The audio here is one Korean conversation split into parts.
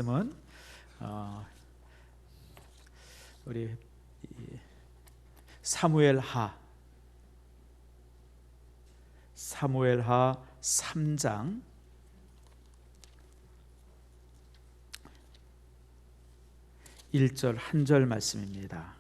말씀은 우리 사무엘하 3장 1절 한 절 말씀입니다.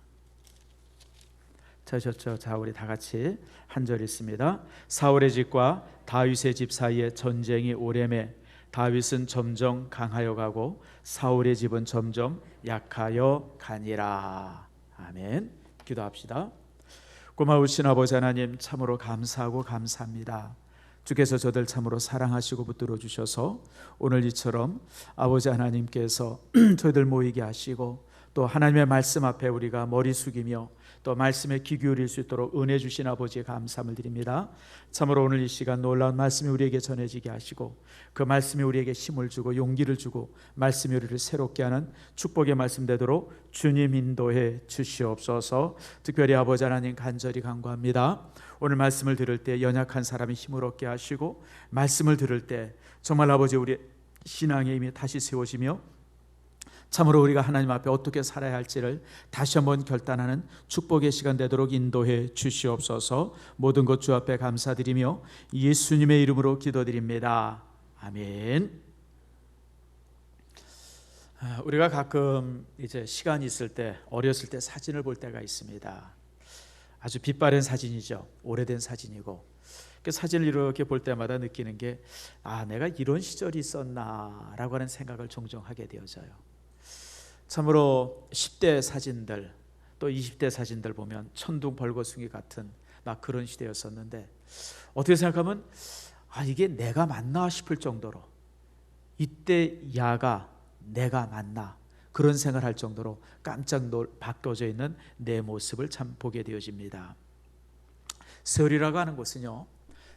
찾으셨죠? 자, 우리 다 같이 한 절 읽습니다. 사울의 집과 다윗의 집 사이에 전쟁이 오래매 다윗은 점점 강하여 가고 사울의 집은 점점 약하여 가니라. 아멘. 기도합시다. 고마우신 아버지 하나님, 참으로 감사하고 감사합니다. 주께서 저들 참으로 사랑하시고 붙들어 주셔서 오늘 이처럼 아버지 하나님께서 저희들 모이게 하시고 또 하나님의 말씀 앞에 우리가 머리 숙이며 또 말씀에 귀 기울일 수 있도록 은혜 주신 아버지의 감사함을 드립니다. 참으로 오늘 이 시간 놀라운 말씀이 우리에게 전해지게 하시고 그 말씀이 우리에게 힘을 주고 용기를 주고 말씀이 우리를 새롭게 하는 축복의 말씀 되도록 주님 인도해 주시옵소서. 특별히 아버지 하나님 간절히 간구합니다. 오늘 말씀을 들을 때 연약한 사람이 힘을 얻게 하시고 말씀을 들을 때 정말 아버지 우리 신앙의 힘이 다시 세워지며 참으로 우리가 하나님 앞에 어떻게 살아야 할지를 다시 한번 결단하는 축복의 시간 되도록 인도해 주시옵소서. 모든 것 주 앞에 감사드리며 예수님의 이름으로 기도드립니다. 아멘. 우리가 가끔 이제 시간이 있을 때 어렸을 때 사진을 볼 때가 있습니다. 아주 빛바랜 사진이죠. 오래된 사진이고 그 사진을 이렇게 볼 때마다 느끼는 게 내가 이런 시절이 있었나라고 하는 생각을 종종 하게 되어져요. 참으로 10대 사진들 또 20대 사진들 보면 천둥 벌거숭이 같은 막 그런 시대였었는데 어떻게 생각하면 이게 내가 맞나 싶을 정도로 이때 야가 내가 맞나 그런 생각을 할 정도로 깜짝 바뀌어져 있는 내 모습을 참 보게 되어집니다. 세월이라고 하는 것은요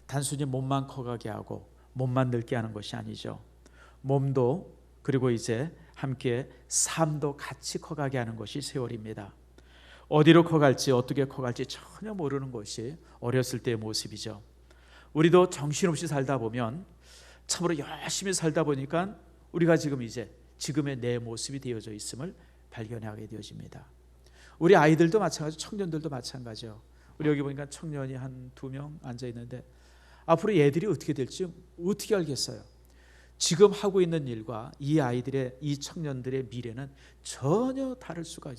단순히 몸만 커가게 하고 몸만 늙게 하는 것이 아니죠. 몸도 그리고 이제 함께 삶도 같이 커가게 하는 것이 세월입니다. 어디로 커갈지 어떻게 커갈지 전혀 모르는 것이 어렸을 때의 모습이죠. 우리도 정신없이 살다 보면 참으로 열심히 살다 보니까 우리가 지금의 내 모습이 되어져 있음을 발견하게 되어집니다. 우리 아이들도 마찬가지고 청년들도 마찬가지요. 우리 여기 보니까 청년이 한 2명 앉아 있는데 앞으로 얘들이 어떻게 될지 어떻게 알겠어요? 지금 하고 있는 일과 이 아이들의 이 청년들의 미래는 전혀 다를 수가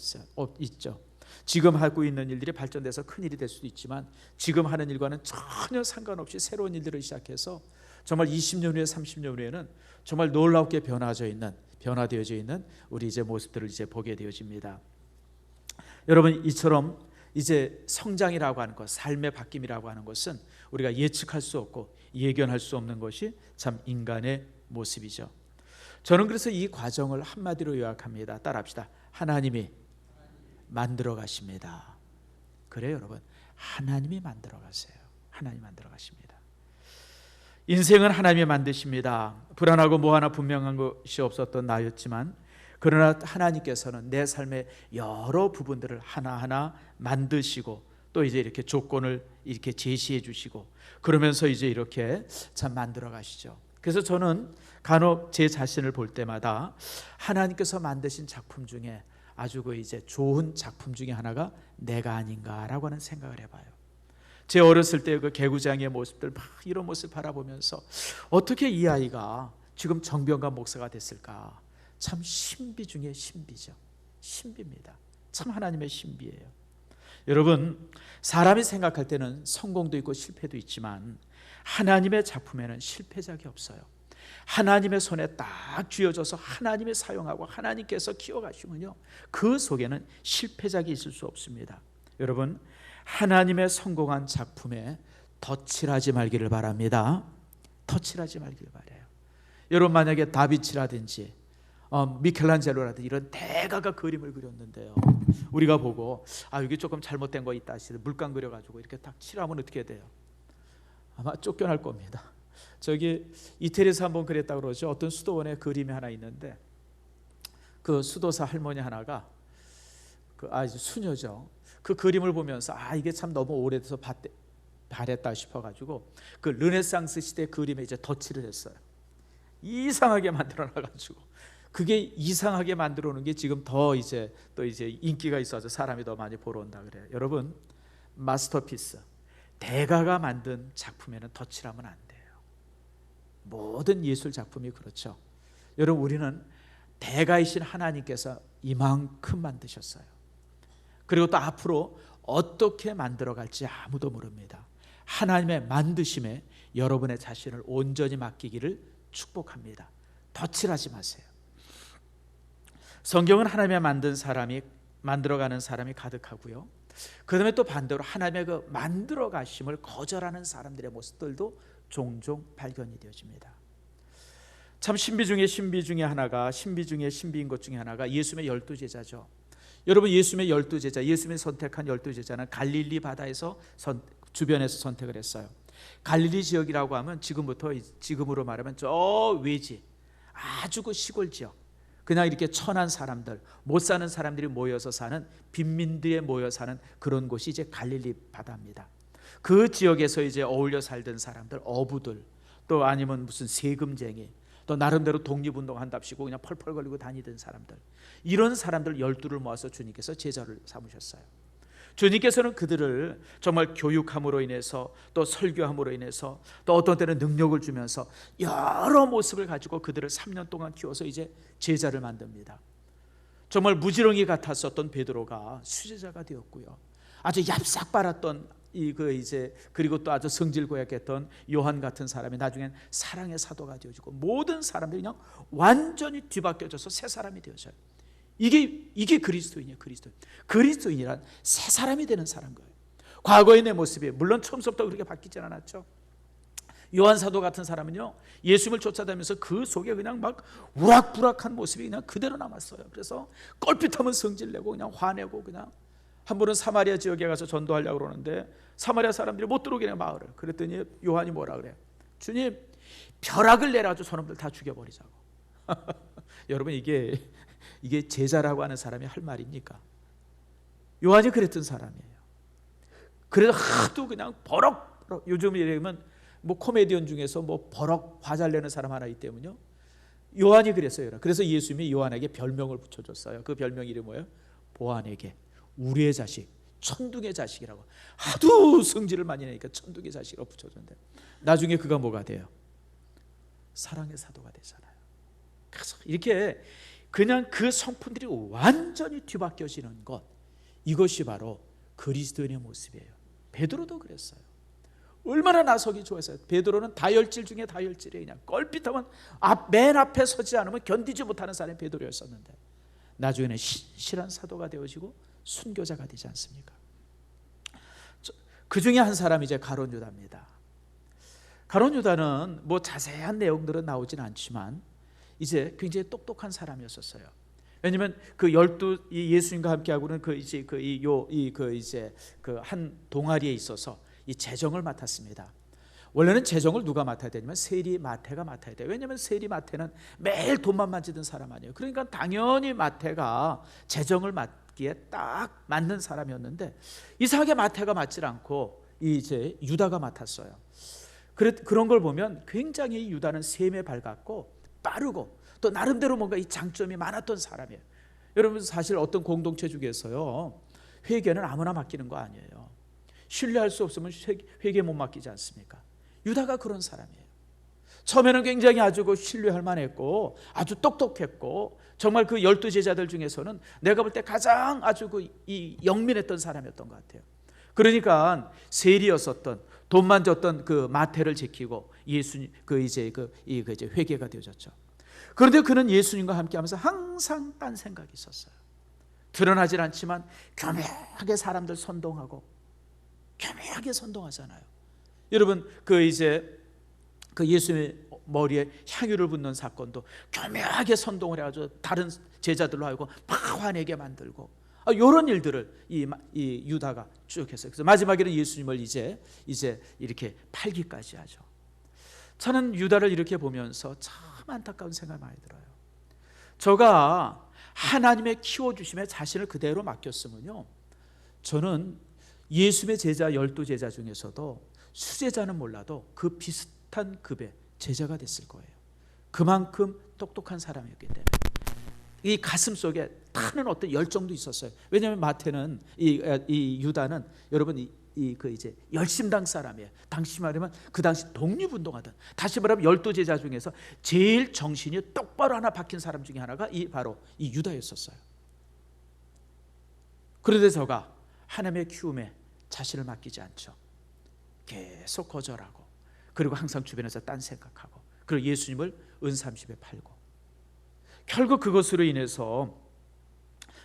있죠. 지금 하고 있는 일들이 발전돼서 큰 일이 될 수도 있지만 지금 하는 일과는 전혀 상관없이 새로운 일들을 시작해서 정말 20년 후에 30년 후에는 정말 놀랍게 변화되어져 있는 우리 이제 모습들을 이제 보게 되어집니다. 여러분 이처럼 이제 성장이라고 하는 것, 삶의 바뀜이라고 하는 것은 우리가 예측할 수 없고 예견할 수 없는 것이 참 인간의 모습이죠. 저는 그래서 이 과정을 한마디로 요약합니다. 따라합시다. 하나님이 만들어 가십니다. 그래요 여러분, 하나님이 만들어 가세요. 하나님이 만들어 가십니다. 인생은 하나님이 만드십니다. 불안하고 뭐 하나 분명한 것이 없었던 나였지만 그러나 하나님께서는 내 삶의 여러 부분들을 하나하나 만드시고 또 이제 이렇게 조건을 이렇게 제시해 주시고 그러면서 이제 이렇게 참 만들어 가시죠. 그래서 저는 간혹 제 자신을 볼 때마다 하나님께서 만드신 작품 중에 아주 이제 좋은 작품 중에 하나가 내가 아닌가라고 하는 생각을 해봐요. 제 어렸을 때 그 개구장이의 모습들 막 이런 모습 바라보면서 어떻게 이 아이가 지금 정병관 목사가 됐을까? 참 신비 중에 신비죠. 신비입니다. 참 하나님의 신비예요. 여러분, 사람이 생각할 때는 성공도 있고 실패도 있지만 하나님의 작품에는 실패작이 없어요. 하나님의 손에 딱 쥐어져서 하나님이 사용하고 하나님께서 키워가시면요 그 속에는 실패작이 있을 수 없습니다. 여러분, 하나님의 성공한 작품에 덧칠하지 말기를 바랍니다. 덧칠하지 말기를 바라요. 여러분, 만약에 다비치라든지 미켈란젤로라든지 이런 대가가 그림을 그렸는데요 우리가 보고 여기 조금 잘못된 거 있다 하시면 물감 그려가지고 이렇게 딱 칠하면 어떻게 돼요? 아마 쫓겨날 겁니다. 저기 이태리에서 한번 그랬다고 그러죠. 어떤 수도원에 그림이 하나 있는데 그 수도사 할머니 하나가 수녀죠. 그 그림을 보면서 이게 참 너무 오래돼서 바랬다 싶어가지고 그 르네상스 시대 그림에 이제 덧칠을 했어요. 이상하게 만들어놔가지고 그게 이상하게 만들어 놓은 게 지금 더 이제 또 이제 인기가 있어서 사람이 더 많이 보러 온다 그래요. 여러분, 마스터피스, 대가가 만든 작품에는 덧칠하면 안 돼요. 모든 예술 작품이 그렇죠. 여러분, 우리는 대가이신 하나님께서 이만큼 만드셨어요. 그리고 또 앞으로 어떻게 만들어갈지 아무도 모릅니다. 하나님의 만드심에 여러분의 자신을 온전히 맡기기를 축복합니다. 덧칠하지 마세요. 성경은 하나님의 만들어가는 사람이 가득하고요. 그 다음에 또 반대로 하나님의 그 만들어 가심을 거절하는 사람들의 모습들도 종종 발견이 되어집니다. 참 신비 중에 신비인 것 중에 하나가 예수님의 12제자죠. 여러분, 예수님의 12제자, 예수님이 선택한 12제자는 갈릴리 바다에서 주변에서 선택을 했어요. 갈릴리 지역이라고 하면 지금으로 말하면 저 외지, 아주 그 시골 지역, 그냥 이렇게 천한 사람들, 못 사는 사람들이 모여서 사는, 빈민들이 모여 사는 그런 곳이 이제 갈릴리 바다입니다. 그 지역에서 이제 어울려 살던 사람들, 어부들, 또 아니면 무슨 세금쟁이, 또 나름대로 독립운동한답시고 그냥 펄펄거리고 다니던 사람들, 이런 사람들 12를 모아서 주님께서 제자를 삼으셨어요. 주님께서는 그들을 정말 교육함으로 인해서, 또 설교함으로 인해서, 또 어떤 때는 능력을 주면서 여러 모습을 가지고 그들을 3년 동안 키워서 이제 제자를 만듭니다. 정말 무지렁이 같았었던 베드로가 수제자가 되었고요. 아주 얍삭 빨았던 그리고 또 아주 성질 고약했던 요한 같은 사람이 나중엔 사랑의 사도가 되어지고, 모든 사람들이 그냥 완전히 뒤바뀌어져서 새 사람이 되어져요. 이게 그리스도인이에요. 그리스도인이란 새 사람이 되는 사람 거예요. 과거의 내 모습이 물론 처음부터 그렇게 바뀌지 않았죠. 요한 사도 같은 사람은요, 예수님을 쫓아다니면서 그 속에 그냥 막 우락부락한 모습이 그냥 그대로 남았어요. 그래서 껄핏하면 성질내고 그냥 화내고, 그냥 한 번은 사마리아 지역에 가서 전도하려고 그러는데 사마리아 사람들이 못 들어오게 해요, 마을을. 그랬더니 요한이 뭐라 그래요? 주님, 벼락을 내려가지고 저놈들 다 죽여버리자고. 여러분, 이게 제자라고 하는 사람이 할 말입니까? 요한이 그랬던 사람이에요. 그래서 하도 그냥 버럭, 요즘 이러면 뭐 코미디언 중에서 뭐 버럭 화잘 내는 사람 하나 있다면요, 요한이 그랬어요. 그래서 예수님이 요한에게 별명을 붙여줬어요. 그 별명 이름이 뭐예요? 보안에게 우리의 자식, 천둥의 자식이라고. 하도 성질을 많이 내니까 천둥의 자식이라고 붙여줬는데 나중에 그가 뭐가 돼요? 사랑의 사도가 되잖아요. 그래서 이렇게 그냥 그 성품들이 완전히 뒤바뀌어지는 것, 이것이 바로 그리스도인의 모습이에요. 베드로도 그랬어요. 얼마나 나서기 좋아했어요. 베드로는 다혈질 중에 다혈질이에요. 그냥 껄핏하면 맨 앞에 서지 않으면 견디지 못하는 사람이 베드로였었는데 나중에는 신실한 사도가 되어지고 순교자가 되지 않습니까? 그 중에 한 사람이 이제 가룟 유다입니다. 가룟 유다는 뭐 자세한 내용들은 나오진 않지만 이제 굉장히 똑똑한 사람이었었어요. 왜냐면 그 12 예수님과 함께 하고는 한 동아리에 있어서 이 재정을 맡았습니다. 원래는 재정을 누가 맡아야 되냐면 세리 마태가 맡아야 돼요. 왜냐하면 세리 마태는 매일 돈만 만지던 사람 아니에요. 그러니까 당연히 마태가 재정을 맡기에 딱 맞는 사람이었는데 이상하게 마태가 맡질 않고 이제 유다가 맡았어요. 그런 걸 보면 굉장히 유다는 셈에 밝았고 빠르고 또 나름대로 뭔가 이 장점이 많았던 사람이에요. 여러분, 사실 어떤 공동체 중에서요, 회계는 아무나 맡기는 거 아니에요. 신뢰할 수 없으면 회계 못 맡기지 않습니까? 유다가 그런 사람이에요. 처음에는 굉장히 아주 신뢰할 만했고 아주 똑똑했고 정말 그 12제자들 중에서는 내가 볼 때 가장 아주 이 영민했던 사람이었던 것 같아요. 그러니까 세리였었던, 돈만 줬던 그 마태를 지키고 예수님 이제 회개가 되어졌죠. 그런데 그는 예수님과 함께하면서 항상 딴 생각이 있었어요. 드러나질 않지만 교묘하게 사람들 선동하고, 교묘하게 선동하잖아요. 여러분, 그 예수님의 머리에 향유를 붓는 사건도 교묘하게 선동을 해가지고 다른 제자들로 하여금 막 화내게 만들고, 이런 일들을 이 유다가 쭉 했어요. 그래서 마지막에는 예수님을 이제 이렇게 팔기까지 하죠. 저는 유다를 이렇게 보면서 참 안타까운 생각이 많이 들어요. 저가 하나님의 키워주심에 자신을 그대로 맡겼으면요, 저는 예수님의 제자 12제자 중에서도 수제자는 몰라도 그 비슷한 급의 제자가 됐을 거예요. 그만큼 똑똑한 사람이었기 때문에. 이 가슴 속에 타는 어떤 열정도 있었어요. 왜냐하면 마태는 이 유다는 여러분 그 이제 열심당 사람이에요. 당시 말하면 그 당시 독립운동하던, 다시 말하면 12제자 중에서 제일 정신이 똑바로 하나 박힌 사람 중에 하나가 바로 이 유다였었어요. 그런데 저가 하나님의 키움에 자신을 맡기지 않죠. 계속 거절하고, 그리고 항상 주변에서 딴 생각하고, 그리고 예수님을 은30에 팔고, 결국 그것으로 인해서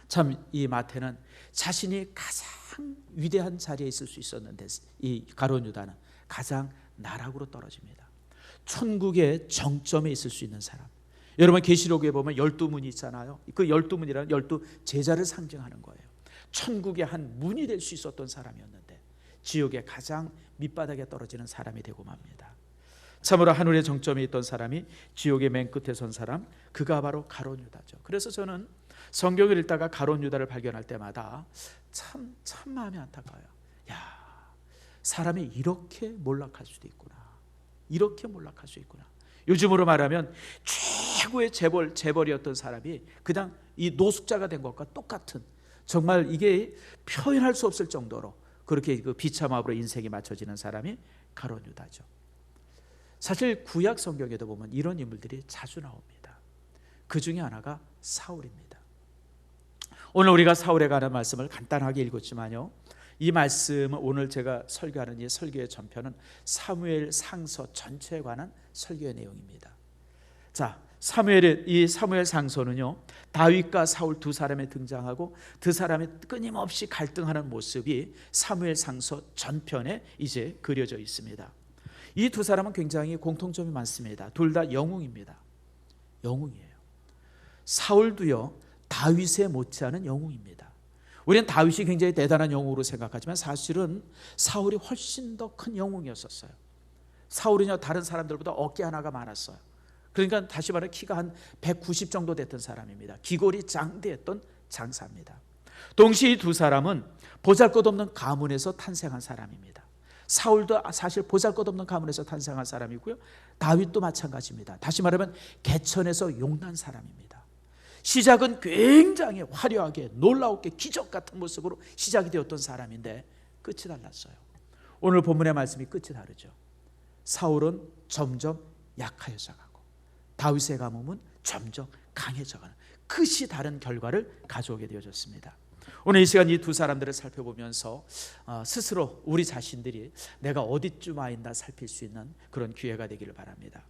참 이 마태는 자신이 가장 위대한 자리에 있을 수 있었는데, 이 가룟 유다는 가장 나락으로 떨어집니다. 천국의 정점에 있을 수 있는 사람. 여러분 계시록에 보면 12문이 있잖아요. 그 12문이라는 12제자를 상징하는 거예요. 천국의 한 문이 될 수 있었던 사람이었는데 지옥의 가장 밑바닥에 떨어지는 사람이 되고 맙니다. 참으로 하늘의 정점에 있던 사람이 지옥의 맨 끝에 선 사람, 그가 바로 가룟 유다죠. 그래서 저는 성경을 읽다가 가룟 유다를 발견할 때마다 참 마음이 안타까워요. 야, 사람이 이렇게 몰락할 수도 있구나. 이렇게 몰락할 수 있구나. 요즘으로 말하면 최고의 재벌이었던 사람이 그냥 이 노숙자가 된 것과 똑같은, 정말 이게 표현할 수 없을 정도로 그렇게 그 비참함으로 인생이 맞춰지는 사람이 가룟 유다죠. 사실 구약 성경에도 보면 이런 인물들이 자주 나옵니다. 그 중에 하나가 사울입니다. 오늘 우리가 사울에 관한 말씀을 간단하게 읽었지만요, 이 말씀은 오늘 제가 설교하는 이 설교의 전편은 사무엘 상서 전체에 관한 설교의 내용입니다. 자, 이 사무엘 상서는요, 다윗과 사울 두 사람이 등장하고 두 사람이 끊임없이 갈등하는 모습이 사무엘 상서 전편에 이제 그려져 있습니다. 이 두 사람은 굉장히 공통점이 많습니다. 둘 다 영웅입니다. 영웅이에요. 사울도요, 다윗에 못지않은 영웅입니다. 우리는 다윗이 굉장히 대단한 영웅으로 생각하지만 사실은 사울이 훨씬 더 큰 영웅이었었어요. 사울은요, 다른 사람들보다 어깨 하나가 많았어요. 그러니까 다시 말해 키가 한 190 정도 됐던 사람입니다. 기골이 장대했던 장사입니다. 동시에 이 두 사람은 보잘것없는 가문에서 탄생한 사람입니다. 사울도 사실 보잘것없는 가문에서 탄생한 사람이고요, 다윗도 마찬가지입니다. 다시 말하면 개천에서 용난 사람입니다. 시작은 굉장히 화려하게 놀라웠게 기적 같은 모습으로 시작이 되었던 사람인데 끝이 달랐어요. 오늘 본문의 말씀이 끝이 다르죠. 사울은 점점 약해져 가고 다윗의 가문은 점점 강해져가는 끝이 다른 결과를 가져오게 되어졌습니다. 오늘 이 시간 이 두 사람들을 살펴보면서 스스로 우리 자신들이 내가 어디쯤 와 있나 살필 수 있는 그런 기회가 되기를 바랍니다.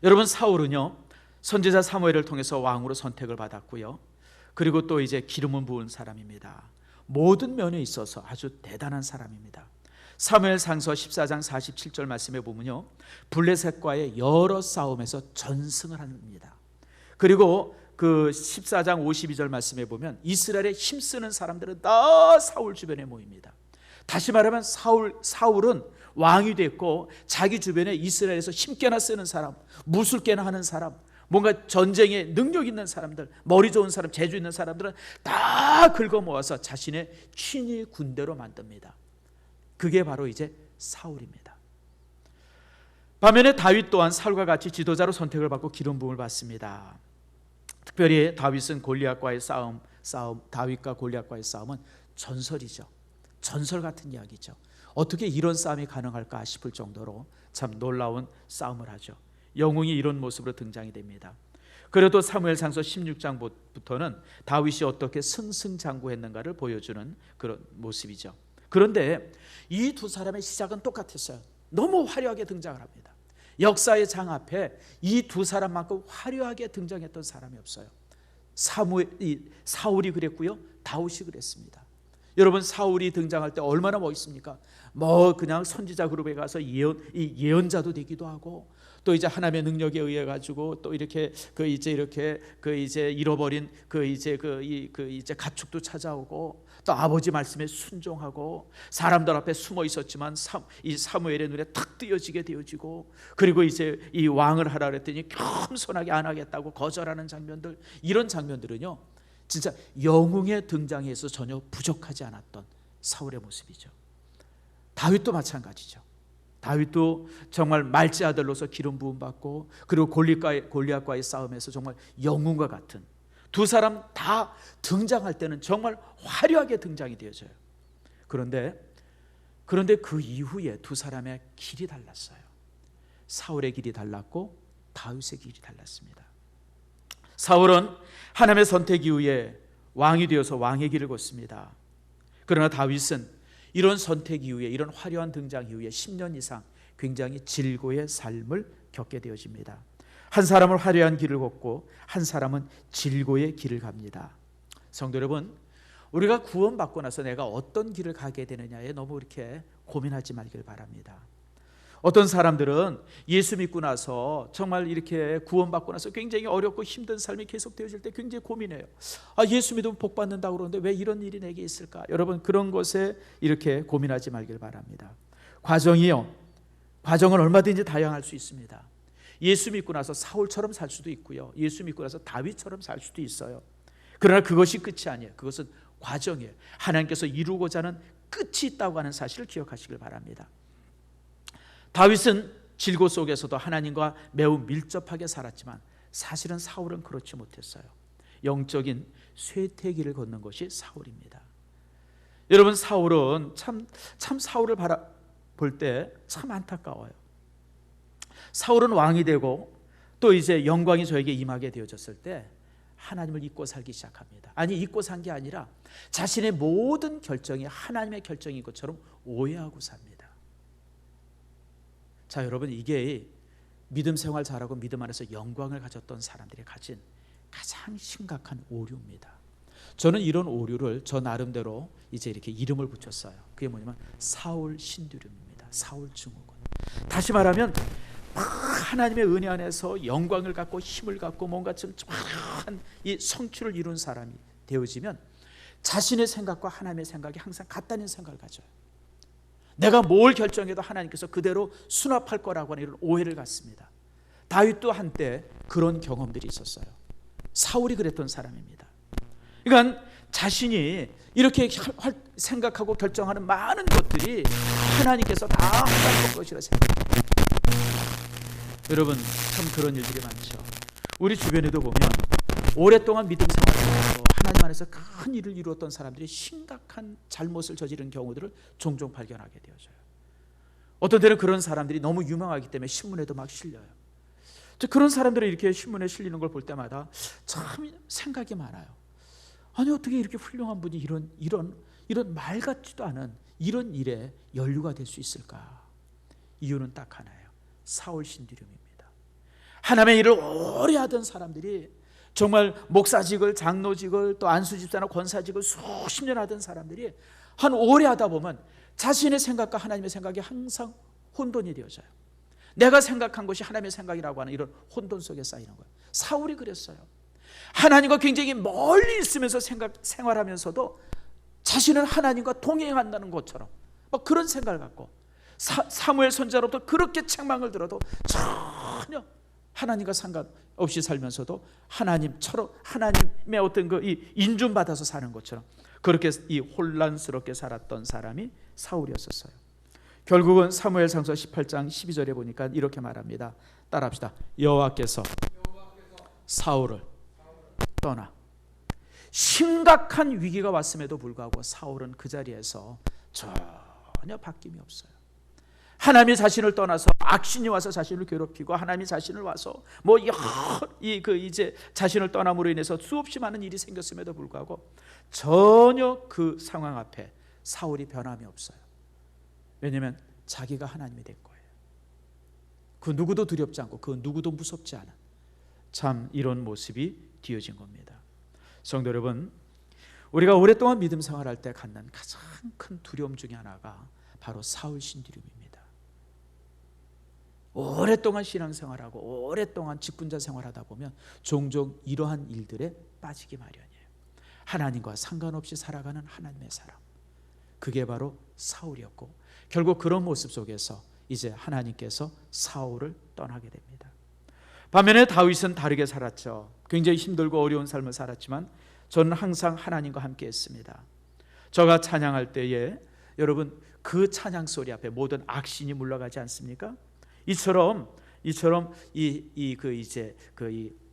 여러분, 사울은요, 선지자 사무엘을 통해서 왕으로 선택을 받았고요, 그리고 또 이제 기름을 부은 사람입니다. 모든 면에 있어서 아주 대단한 사람입니다. 사무엘 상서 14장 47절 말씀에 보면요, 블레셋과의 여러 싸움에서 전승을 합니다. 그리고 그 14장 52절 말씀에 보면 이스라엘에 힘쓰는 사람들은 다 사울 주변에 모입니다. 다시 말하면 사울은 왕이 됐고 자기 주변에 이스라엘에서 힘께나 쓰는 사람, 무술께나 하는 사람, 뭔가 전쟁에 능력 있는 사람들, 머리 좋은 사람, 재주 있는 사람들은 다 긁어 모아서 자신의 친위 군대로 만듭니다. 그게 바로 이제 사울입니다. 반면에 다윗 또한 사울과 같이 지도자로 선택을 받고 기름 부음을 받습니다. 특별히 다윗은 골리앗과의 싸움, 다윗과 골리앗과의 싸움은 전설이죠. 전설 같은 이야기죠. 어떻게 이런 싸움이 가능할까 싶을 정도로 참 놀라운 싸움을 하죠. 영웅이 이런 모습으로 등장이 됩니다. 그래도 사무엘상서 16장부터는 다윗이 어떻게 승승장구했는가를 보여주는 그런 모습이죠. 그런데 이 두 사람의 시작은 똑같았어요. 너무 화려하게 등장을 합니다. 역사의 장 앞에 이 두 사람만큼 화려하게 등장했던 사람이 없어요. 사울이 그랬고요, 다윗이 그랬습니다. 여러분, 사울이 등장할 때 얼마나 멋있습니까? 그냥 선지자 그룹에 가서 예언자도 되기도 하고, 또 이제 하나님의 능력에 의해 가지고 또 이렇게 이제 잃어버린 이제 가축도 찾아오고, 또 아버지 말씀에 순종하고, 사람들 앞에 숨어 있었지만 이 사무엘의 눈에 탁 뜨여지게 되어지고, 그리고 이제 이 왕을 하라 그랬더니 겸손하게 안 하겠다고 거절하는 장면들, 이런 장면들은요, 진짜 영웅의 등장에 있어서 전혀 부족하지 않았던 사울의 모습이죠. 다윗도 마찬가지죠. 다윗도 정말 말지 아들로서 기름 부음 받고, 그리고 골리앗과의 싸움에서 정말 영웅과 같은 두 사람 다 등장할 때는 정말 화려하게 등장이 되어져요. 그런데 그 이후에 두 사람의 길이 달랐어요. 사울의 길이 달랐고 다윗의 길이 달랐습니다. 사울은 하나님의 선택 이후에 왕이 되어서 왕의 길을 걷습니다. 그러나 다윗은 이런 선택 이후에, 이런 화려한 등장 이후에 10년 이상 굉장히 질고의 삶을 겪게 되어집니다. 한 사람은 화려한 길을 걷고 한 사람은 질고의 길을 갑니다. 성도 여러분, 우리가 구원받고 나서 내가 어떤 길을 가게 되느냐에 너무 이렇게 고민하지 말길 바랍니다. 어떤 사람들은 예수 믿고 나서 정말 이렇게 구원받고 나서 굉장히 어렵고 힘든 삶이 계속 되어질 때 굉장히 고민해요. 예수 믿으면 복 받는다고 그러는데 왜 이런 일이 내게 있을까? 여러분, 그런 것에 이렇게 고민하지 말길 바랍니다. 과정은 얼마든지 다양할 수 있습니다. 예수 믿고 나서 사울처럼 살 수도 있고요, 예수 믿고 나서 다윗처럼 살 수도 있어요. 그러나 그것이 끝이 아니에요. 그것은 과정이에요. 하나님께서 이루고자 하는 끝이 있다고 하는 사실을 기억하시길 바랍니다. 다윗은 질고 속에서도 하나님과 매우 밀접하게 살았지만 사실은 사울은 그렇지 못했어요. 영적인 쇠퇴기를 걷는 것이 사울입니다. 여러분, 사울은 참 사울을 바라볼 때 참 안타까워요. 사울은 왕이 되고 또 이제 영광이 저에게 임하게 되어졌을 때 하나님을 잊고 살기 시작합니다. 아니, 잊고 산 게 아니라 자신의 모든 결정이 하나님의 결정인 것처럼 오해하고 삽니다. 자, 여러분, 이게 믿음 생활 잘하고 믿음 안에서 영광을 가졌던 사람들이 가진 가장 심각한 오류입니다. 저는 이런 오류를 저 나름대로 이제 이렇게 이름을 붙였어요. 그게 뭐냐면 사울 신두름입니다. 사울 증후군. 다시 말하면 하나님의 은혜 안에서 영광을 갖고 힘을 갖고 뭔가 좀 정확한 이 성취를 이룬 사람이 되어지면 자신의 생각과 하나님의 생각이 항상 같다는 생각을 가져요. 내가 뭘 결정해도 하나님께서 그대로 수납할 거라고 하는 이런 오해를 갖습니다. 다윗도 한때 그런 경험들이 있었어요. 사울이 그랬던 사람입니다. 그러니까 자신이 이렇게 생각하고 결정하는 많은 것들이 하나님께서 다 하실 것이라 생각합니다. 여러분, 참 그런 일들이 많죠. 우리 주변에도 보면 오랫동안 믿음 생활하면서 하나님 안에서 큰 일을 이루었던 사람들이 심각한 잘못을 저지른 경우들을 종종 발견하게 되어져요. 어떤 때는 그런 사람들이 너무 유명하기 때문에 신문에도 막 실려요. 그런 사람들이 이렇게 신문에 실리는 걸 볼 때마다 참 생각이 많아요. 아니, 어떻게 이렇게 훌륭한 분이 이런 말 같지도 않은 이런 일에 연루가 될 수 있을까? 이유는 딱 하나예요. 사울 신두름입니다. 하나님의 일을 오래 하던 사람들이, 정말 목사직을, 장로직을, 또 안수집사나 권사직을 수십 년 하던 사람들이 한 오래 하다 보면 자신의 생각과 하나님의 생각이 항상 혼돈이 되어져요. 내가 생각한 것이 하나님의 생각이라고 하는 이런 혼돈 속에 쌓이는 거예요. 사울이 그랬어요. 하나님과 굉장히 멀리 있으면서 생활하면서도 자신은 하나님과 동행한다는 것처럼 막 그런 생각을 갖고, 사무엘 선지자로부터 그렇게 책망을 들어도 전혀 하나님과 상관없이 살면서도 하나님의 어떤 이 인준 받아서 사는 것처럼 그렇게 이 혼란스럽게 살았던 사람이 사울이었었어요. 결국은 사무엘상서 18장 12절에 보니까 이렇게 말합니다. 따라합시다. 여호와께서 사울을 떠나. 심각한 위기가 왔음에도 불구하고 사울은 그 자리에서 전혀 바뀜이 없어요. 하나님이 자신을 떠나서 악신이 와서 자신을 괴롭히고, 하나님이 자신을 와서 이제 자신을 떠남으로 인해서 수없이 많은 일이 생겼음에도 불구하고 전혀 그 상황 앞에 사울이 변함이 없어요. 왜냐하면 자기가 하나님이 된 거예요. 그 누구도 두렵지 않고 그 누구도 무섭지 않은, 참 이런 모습이 뒤어진 겁니다. 성도 여러분, 우리가 오랫동안 믿음 생활할 때 갖는 가장 큰 두려움 중에 하나가 바로 사울 신두름입니다. 오랫동안 신앙생활하고 오랫동안 직분자 생활하다 보면 종종 이러한 일들에 빠지기 마련이에요. 하나님과 상관없이 살아가는 하나님의 사람, 그게 바로 사울이었고, 결국 그런 모습 속에서 이제 하나님께서 사울을 떠나게 됩니다. 반면에 다윗은 다르게 살았죠. 굉장히 힘들고 어려운 삶을 살았지만 저는 항상 하나님과 함께 했습니다. 저가 찬양할 때에 여러분, 그 찬양 소리 앞에 모든 악신이 물러가지 않습니까? 이처럼 이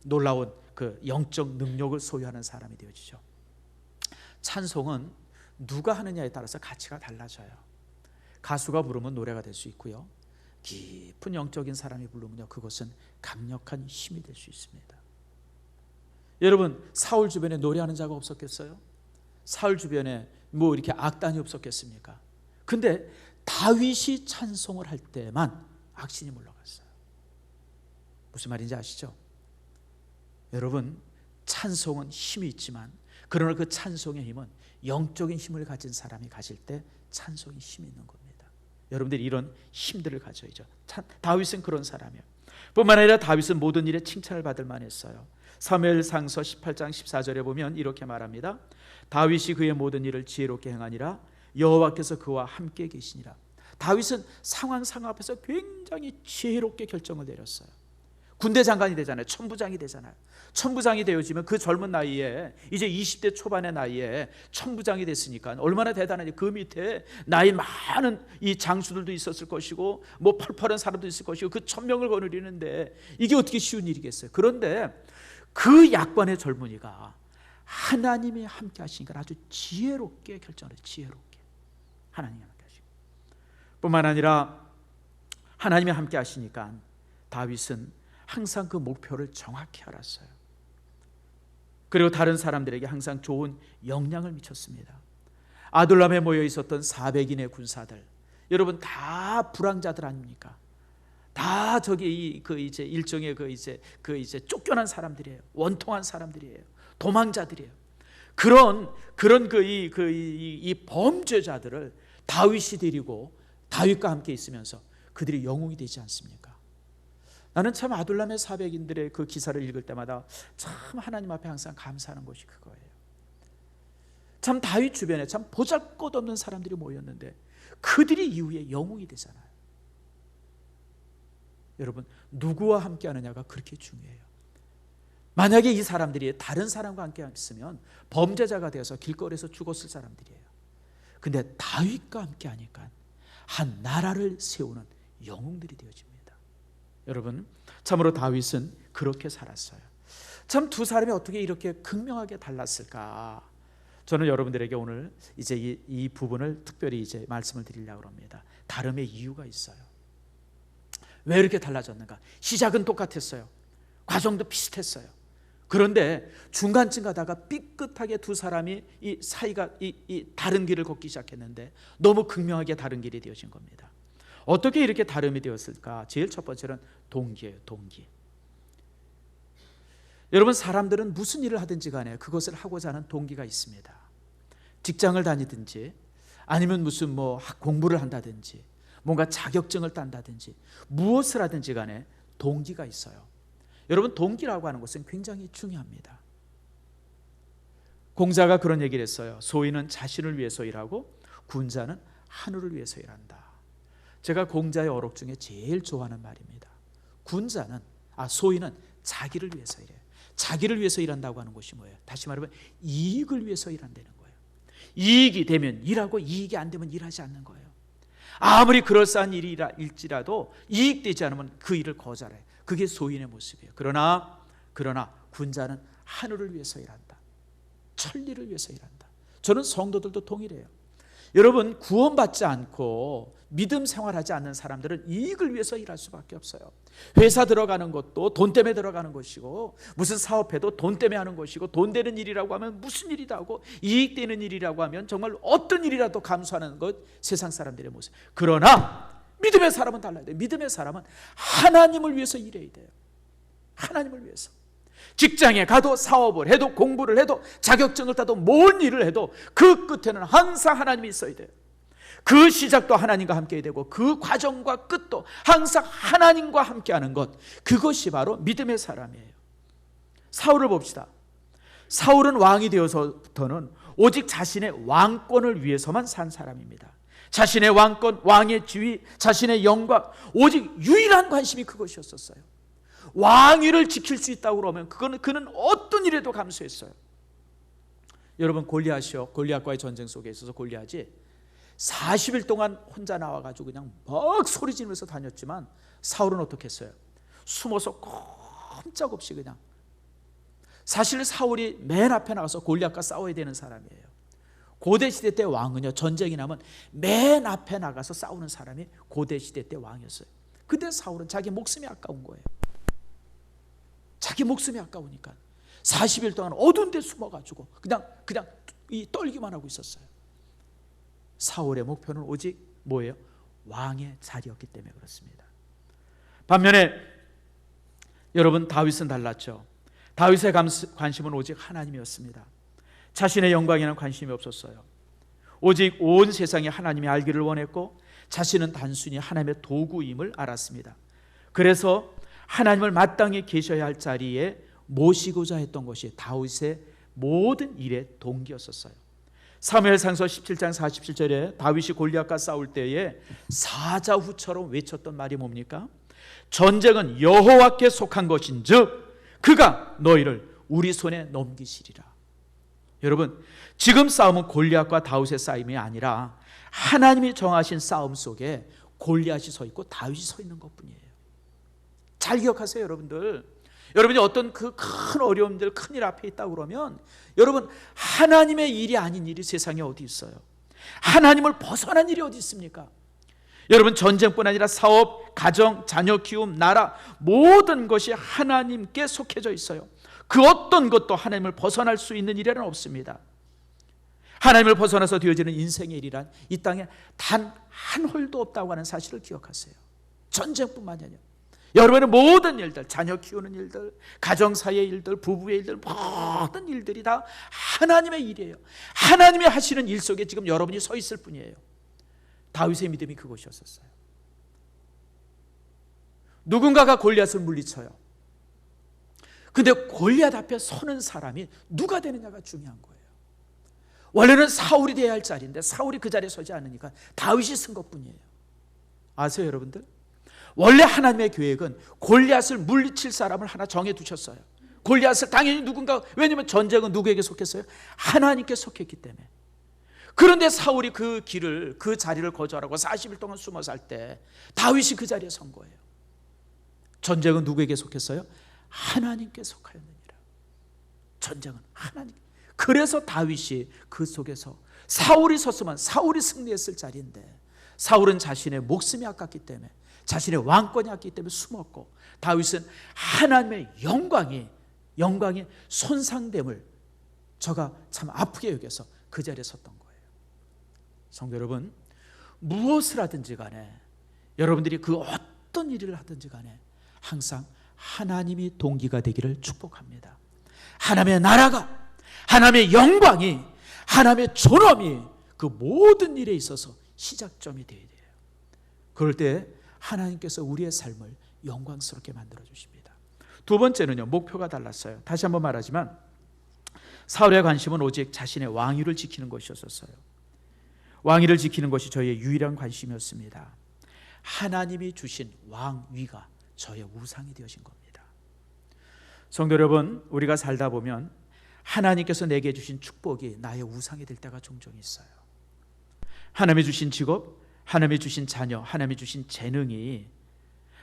놀라운 그 영적 능력을 소유하는 사람이 되어지죠. 찬송은 누가 하느냐에 따라서 가치가 달라져요. 가수가 부르면 노래가 될 수 있고요, 깊은 영적인 사람이 부르면요, 그것은 강력한 힘이 될 수 있습니다. 여러분, 사울 주변에 노래하는 자가 없었겠어요? 사울 주변에 뭐 이렇게 악단이 없었겠습니까? 근데 다윗이 찬송을 할 때만 악신이 물러갔어요. 무슨 말인지 아시죠? 여러분, 찬송은 힘이 있지만, 그러나 그 찬송의 힘은 영적인 힘을 가진 사람이 가질 때 찬송이 힘이 있는 겁니다. 여러분들이 이런 힘들을 가져야죠. 다윗은 그런 사람이에요. 뿐만 아니라 다윗은 모든 일에 칭찬을 받을 만했어요. 사무엘상서 18장 14절에 보면 이렇게 말합니다. 다윗이 그의 모든 일을 지혜롭게 행하니라, 여호와께서 그와 함께 계시니라. 다윗은 상황 앞에서 굉장히 지혜롭게 결정을 내렸어요. 군대 장관이 되잖아요. 천부장이 되잖아요. 천부장이 되어지면 그 젊은 나이에, 이제 20대 초반의 나이에 천부장이 됐으니까 얼마나 대단하지. 그 밑에 나이 많은 이 장수들도 있었을 것이고, 뭐 펄펄한 사람도 있을 것이고, 그 1000명을 거느리는데 이게 어떻게 쉬운 일이겠어요. 그런데 그 약관의 젊은이가 하나님이 함께 하시니까 아주 지혜롭게 결정을 해요. 지혜롭게 하나님이 함께 하시고, 뿐만 아니라 하나님이 함께 하시니까 다윗은 항상 그 목표를 정확히 알았어요. 그리고 다른 사람들에게 항상 좋은 영향을 미쳤습니다. 아둘람에 모여 있었던 400인의 군사들, 여러분 다 불황자들 아닙니까? 다 저기 이제 일종의 이제 쫓겨난 사람들이에요. 원통한 사람들이에요. 도망자들이에요. 그런 이 범죄자들을 다윗이 데리고 다윗과 함께 있으면서 그들이 영웅이 되지 않습니까? 나는 참 아둘람의 400인들의 그 기사를 읽을 때마다 참 하나님 앞에 항상 감사하는 것이 그거예요. 참 다윗 주변에 참 보잘것없는 사람들이 모였는데 그들이 이후에 영웅이 되잖아요. 여러분, 누구와 함께 하느냐가 그렇게 중요해요. 만약에 이 사람들이 다른 사람과 함께 있으면 범죄자가 되어서 길거리에서 죽었을 사람들이에요. 근데 다윗과 함께 하니까 한 나라를 세우는 영웅들이 되어집니다. 여러분, 참으로 다윗은 그렇게 살았어요. 참 두 사람이 어떻게 이렇게 극명하게 달랐을까? 저는 여러분들에게 오늘 이제 이 부분을 특별히 이제 말씀을 드리려고 합니다. 다름의 이유가 있어요. 왜 이렇게 달라졌는가? 시작은 똑같았어요. 과정도 비슷했어요. 그런데 중간쯤 가다가 삐끗하게 두 사람이 이 사이가 이 다른 길을 걷기 시작했는데 너무 극명하게 다른 길이 되어진 겁니다. 어떻게 이렇게 다름이 되었을까? 제일 첫 번째는 동기예요. 동기. 여러분, 사람들은 무슨 일을 하든지 간에 그것을 하고자 하는 동기가 있습니다. 직장을 다니든지 아니면 무슨 뭐 공부를 한다든지 뭔가 자격증을 딴다든지 무엇을 하든지 간에 동기가 있어요. 여러분, 동기라고 하는 것은 굉장히 중요합니다. 공자가 그런 얘기를 했어요. 소인은 자신을 위해서 일하고 군자는 하늘을 위해서 일한다. 제가 공자의 어록 중에 제일 좋아하는 말입니다. 소인은 자기를 위해서 일해요. 자기를 위해서 일한다고 하는 것이 뭐예요? 다시 말하면 이익을 위해서 일한다는 거예요. 이익이 되면 일하고 이익이 안 되면 일하지 않는 거예요. 아무리 그럴싸한 일일지라도 이익되지 않으면 그 일을 거절해요. 그게 소인의 모습이에요. 그러나 군자는 하늘을 위해서 일한다. 천리를 위해서 일한다. 저는 성도들도 동일해요. 여러분, 구원받지 않고 믿음 생활하지 않는 사람들은 이익을 위해서 일할 수밖에 없어요. 회사 들어가는 것도 돈 때문에 들어가는 것이고, 무슨 사업해도 돈 때문에 하는 것이고, 돈 되는 일이라고 하면 무슨 일이다 하고, 이익되는 일이라고 하면 정말 어떤 일이라도 감수하는 것, 세상 사람들의 모습. 그러나 믿음의 사람은 달라야 돼요. 믿음의 사람은 하나님을 위해서 일해야 돼요. 하나님을 위해서. 직장에 가도, 사업을 해도, 공부를 해도, 자격증을 따도, 뭔 일을 해도 그 끝에는 항상 하나님이 있어야 돼요. 그 시작도 하나님과 함께 해야 되고 그 과정과 끝도 항상 하나님과 함께하는 것, 그것이 바로 믿음의 사람이에요. 사울을 봅시다. 사울은 왕이 되어서부터는 오직 자신의 왕권을 위해서만 산 사람입니다. 자신의 왕권, 왕의 지위, 자신의 영광, 오직 유일한 관심이 그것이었었어요. 왕위를 지킬 수 있다고 그러면 그는 어떤 일에도 감수했어요. 여러분, 골리앗과의 전쟁 속에 있어서 골리앗이 40일 동안 혼자 나와가지고 그냥 막 소리 지르면서 다녔지만 사울은 어떻게 했어요? 숨어서 꼼짝없이 그냥 사실 사울이 맨 앞에 나가서 골리앗과 싸워야 되는 사람이에요. 고대 시대 때 왕은요, 전쟁이 나면 맨 앞에 나가서 싸우는 사람이 고대 시대 때 왕이었어요. 근데 사울은 자기 목숨이 아까운 거예요. 자기 목숨이 아까우니까 40일 동안 어두운 데 숨어가지고 그냥 떨기만 하고 있었어요. 사울의 목표는 오직 뭐예요? 왕의 자리였기 때문에 그렇습니다. 반면에 여러분, 다윗은 달랐죠. 다윗의 관심은 오직 하나님이었습니다. 자신의 영광에는 관심이 없었어요. 오직 온 세상이 하나님이 알기를 원했고 자신은 단순히 하나님의 도구임을 알았습니다. 그래서 하나님을 마땅히 계셔야 할 자리에 모시고자 했던 것이 다윗의 모든 일의 동기였었어요. 사무엘상서 17장 47절에 다윗이 골리앗과 싸울 때에 사자후처럼 외쳤던 말이 뭡니까? 전쟁은 여호와께 속한 것인즉 그가 너희를 우리 손에 넘기시리라. 여러분, 지금 싸움은 골리앗과 다윗의 싸움이 아니라 하나님이 정하신 싸움 속에 골리앗이 서 있고 다윗이 서 있는 것뿐이에요. 잘 기억하세요, 여러분들. 여러분이 어떤 그 큰 어려움들, 큰 일 앞에 있다고 그러면 여러분, 하나님의 일이 아닌 일이 세상에 어디 있어요? 하나님을 벗어난 일이 어디 있습니까? 여러분, 전쟁뿐 아니라 사업, 가정, 자녀 키움, 나라 모든 것이 하나님께 속해져 있어요. 그 어떤 것도 하나님을 벗어날 수 있는 일에는 없습니다. 하나님을 벗어나서 되어지는 인생의 일이란 이 땅에 단 한 홀도 없다고 하는 사실을 기억하세요. 전쟁뿐만이 아니라 여러분의 모든 일들, 자녀 키우는 일들, 가정사의 일들, 부부의 일들, 모든 일들이 다 하나님의 일이에요. 하나님이 하시는 일 속에 지금 여러분이 서 있을 뿐이에요. 다윗의 믿음이 그것이었어요. 누군가가 골리앗을 물리쳐요. 근데 골리앗 앞에 서는 사람이 누가 되느냐가 중요한 거예요. 원래는 사울이 돼야 할 자리인데 사울이 그 자리에 서지 않으니까 다윗이 쓴 것뿐이에요. 아세요, 여러분들? 원래 하나님의 계획은 골리앗을 물리칠 사람을 하나 정해두셨어요. 골리앗을 당연히 누군가, 왜냐하면 전쟁은 누구에게 속했어요? 하나님께 속했기 때문에. 그런데 사울이 그 길을, 그 자리를 거절하고 40일 동안 숨어 살 때 다윗이 그 자리에 선 거예요. 전쟁은 누구에게 속했어요? 하나님께 속하였느니라. 전쟁은 하나님. 그래서 다윗이 그 속에서, 사울이 섰으면 사울이 승리했을 자리인데 사울은 자신의 목숨이 아깝기 때문에, 자신의 왕권이 아깝기 때문에 숨었고, 다윗은 하나님의 영광이 손상됨을 저가 참 아프게 여겨서 그 자리에 섰던 거예요. 성도 여러분, 무엇을 하든지 간에, 여러분들이 그 어떤 일을 하든지 간에 항상 하나님이 동기가 되기를 축복합니다. 하나님의 나라가, 하나님의 영광이, 하나님의 존엄이 그 모든 일에 있어서 시작점이 되어야 돼요. 그럴 때 하나님께서 우리의 삶을 영광스럽게 만들어 주십니다. 두 번째는요, 목표가 달랐어요. 다시 한번 말하지만 사울의 관심은 오직 자신의 왕위를 지키는 것이었어요. 왕위를 지키는 것이 저의 유일한 관심이었습니다. 하나님이 주신 왕위가 저의 우상이 되어진 겁니다. 성도 여러분, 우리가 살다 보면 하나님께서 내게 주신 축복이 나의 우상이 될 때가 종종 있어요. 하나님이 주신 직업, 하나님이 주신 자녀, 하나님이 주신 재능이,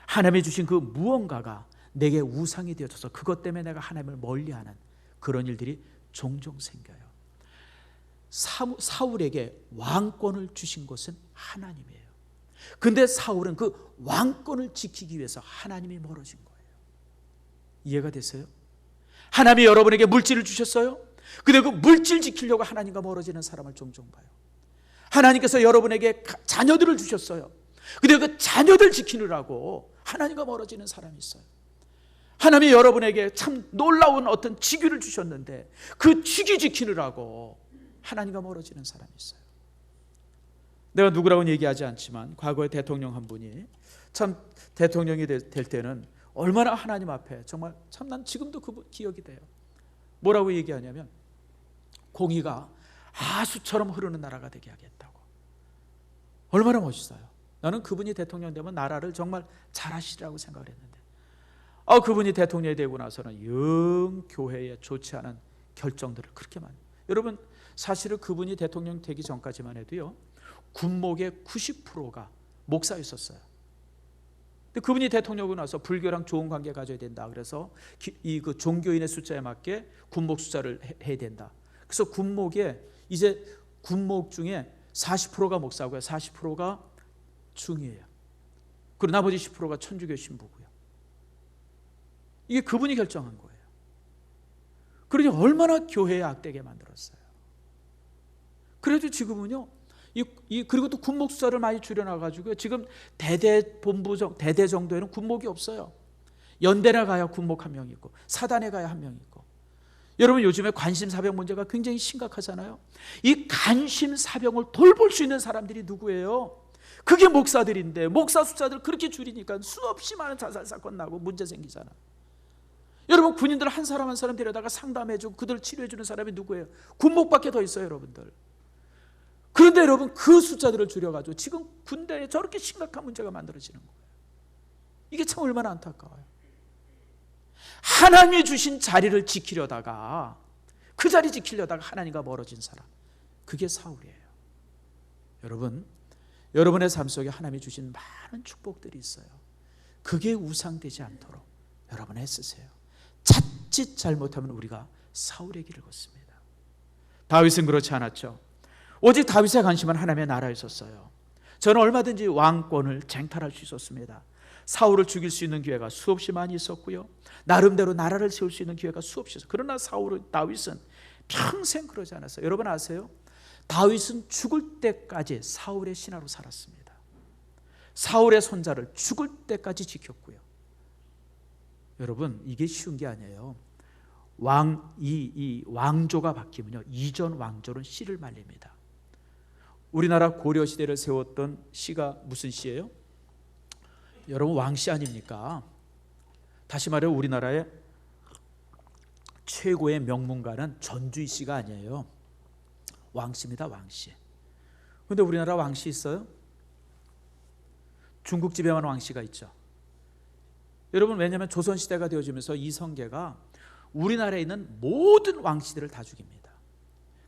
하나님이 주신 그 무언가가 내게 우상이 되어져서 그것 때문에 내가 하나님을 멀리하는 그런 일들이 종종 생겨요. 사울에게 왕권을 주신 것은 하나님이에요. 근데 사울은 그 왕권을 지키기 위해서 하나님이 멀어진 거예요. 이해가 되세요? 하나님이 여러분에게 물질을 주셨어요. 근데 그 물질 지키려고 하나님과 멀어지는 사람을 종종 봐요. 하나님께서 여러분에게 자녀들을 주셨어요. 근데 그 자녀들 지키느라고 하나님과 멀어지는 사람이 있어요. 하나님이 여러분에게 참 놀라운 어떤 직위를 주셨는데 그 직위 지키느라고 하나님과 멀어지는 사람이 있어요. 내가 누구라고는 얘기하지 않지만 과거에 대통령 한 분이 참 대통령이 될 때는 얼마나 하나님 앞에 정말 참, 난 지금도 그 기억이 돼요. 뭐라고 얘기하냐면 공의가 하수처럼 흐르는 나라가 되게 하겠다고. 얼마나 멋있어요. 나는 그분이 대통령 되면 나라를 정말 잘하시리라고 생각을 했는데 그분이 대통령이 되고 나서는 영 교회에 좋지 않은 결정들을 그렇게 많이. 여러분, 사실은 그분이 대통령 되기 전까지만 해도요, 군목의 90%가 목사였었어요. 근데 그분이 대통령으로 나서 불교랑 좋은 관계 가져야 된다. 그래서 그 종교인의 숫자에 맞게 군목 숫자를 해야 된다. 그래서 이제 군목 중에 40%가 목사고요. 40%가 중이에요. 그리고 나머지 10%가 천주교 신부고요. 이게 그분이 결정한 거예요. 그러니 얼마나 교회에 악되게 만들었어요. 그래도 지금은요, 그리고 또 군목 숫자를 많이 줄여놔가지고 지금 대대 정도에는 군목이 없어요. 연대나 가야 군목 한 명 있고, 사단에 가야 한 명 있고. 여러분, 요즘에 관심사병 문제가 굉장히 심각하잖아요. 이 관심사병을 돌볼 수 있는 사람들이 누구예요? 그게 목사들인데, 목사 숫자들 그렇게 줄이니까 수없이 많은 자살 사건 나고 문제 생기잖아. 여러분, 군인들 한 사람 한 사람 데려다가 상담해주고 그들 치료해주는 사람이 누구예요? 군목밖에 더 있어요, 여러분들. 그런데 여러분, 그 숫자들을 줄여가지고 지금 군대에 저렇게 심각한 문제가 만들어지는 거예요. 이게 참 얼마나 안타까워요. 하나님이 주신 자리를 지키려다가, 그 자리 지키려다가 하나님과 멀어진 사람, 그게 사울이에요. 여러분, 여러분의 삶 속에 하나님이 주신 많은 축복들이 있어요. 그게 우상되지 않도록 여러분 애쓰세요. 자칫 잘못하면 우리가 사울의 길을 걷습니다. 다윗은 그렇지 않았죠. 오직 다윗의 관심은 하나님의 나라에 있었어요. 저는 얼마든지 왕권을 쟁탈할 수 있었습니다. 사울을 죽일 수 있는 기회가 수없이 많이 있었고요, 나름대로 나라를 세울 수 있는 기회가 수없이 있었어요. 그러나 다윗은 평생 그러지 않았어요. 여러분 아세요? 다윗은 죽을 때까지 사울의 신하로 살았습니다. 사울의 손자를 죽을 때까지 지켰고요. 여러분, 이게 쉬운 게 아니에요. 이 왕조가 바뀌면요, 이전 왕조는 씨를 말립니다. 우리나라 고려 시대를 세웠던 씨가 무슨 씨예요? 여러분, 왕씨 아닙니까? 다시 말해 우리나라의 최고의 명문가는 전주희 씨가 아니에요. 왕씨입니다, 왕씨. 그런데 우리나라 왕씨 있어요? 중국집에만 왕씨가 있죠. 여러분, 왜냐하면 조선시대가 되어지면서 이성계가 우리나라에 있는 모든 왕씨들을 다 죽입니다.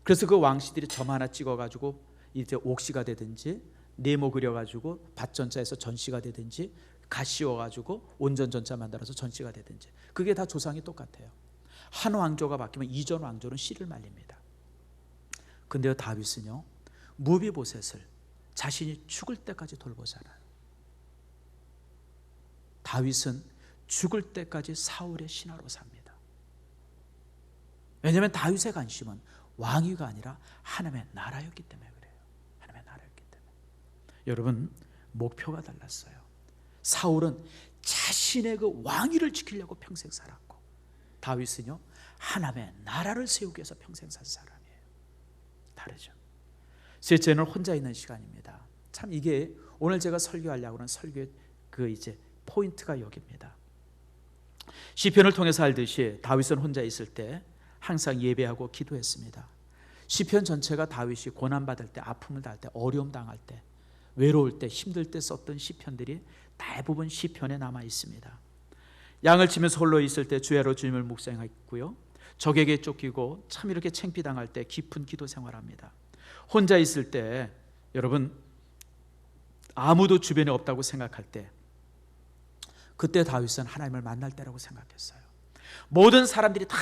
그래서 그 왕씨들이 점 하나 찍어가지고 이제 옥씨가 되든지, 네모 그려가지고 밭전자에서 전씨가 되든지, 가 씌워가지고 온전전자 만들어서 전씨가 되든지, 그게 다 조상이 똑같아요. 한 왕조가 바뀌면 이전 왕조는 씨를 말립니다. 근데요, 다윗은요, 무비보셋을 자신이 죽을 때까지 돌보잖아요. 다윗은 죽을 때까지 사울의 신하로 삽니다. 왜냐하면 다윗의 관심은 왕위가 아니라 하나님의 나라였기 때문에 그래요. 하나님의 나라였기 때문에. 여러분, 목표가 달랐어요. 사울은 자신의 그 왕위를 지키려고 평생 살았고, 다윗은요, 하나님의 나라를 세우기 위해서 평생 산 사람이에요. 다르죠. 셋째는 혼자 있는 시간입니다. 참 이게 오늘 제가 설교하려고 하는 설교의 이제 포인트가 여기입니다. 시편을 통해서 알듯이 다윗은 혼자 있을 때 항상 예배하고 기도했습니다. 시편 전체가 다윗이 고난받을 때, 아픔을 당할 때, 어려움 당할 때, 외로울 때, 힘들 때 썼던 시편들이 대부분 시편에 남아 있습니다. 양을 치면서 홀로 있을 때 주야로 주님을 묵상했고요, 적에게 쫓기고 참 이렇게 창피당할 때 깊은 기도 생활합니다. 혼자 있을 때, 여러분, 아무도 주변에 없다고 생각할 때, 그때 다윗은 하나님을 만날 때라고 생각했어요. 모든 사람들이 다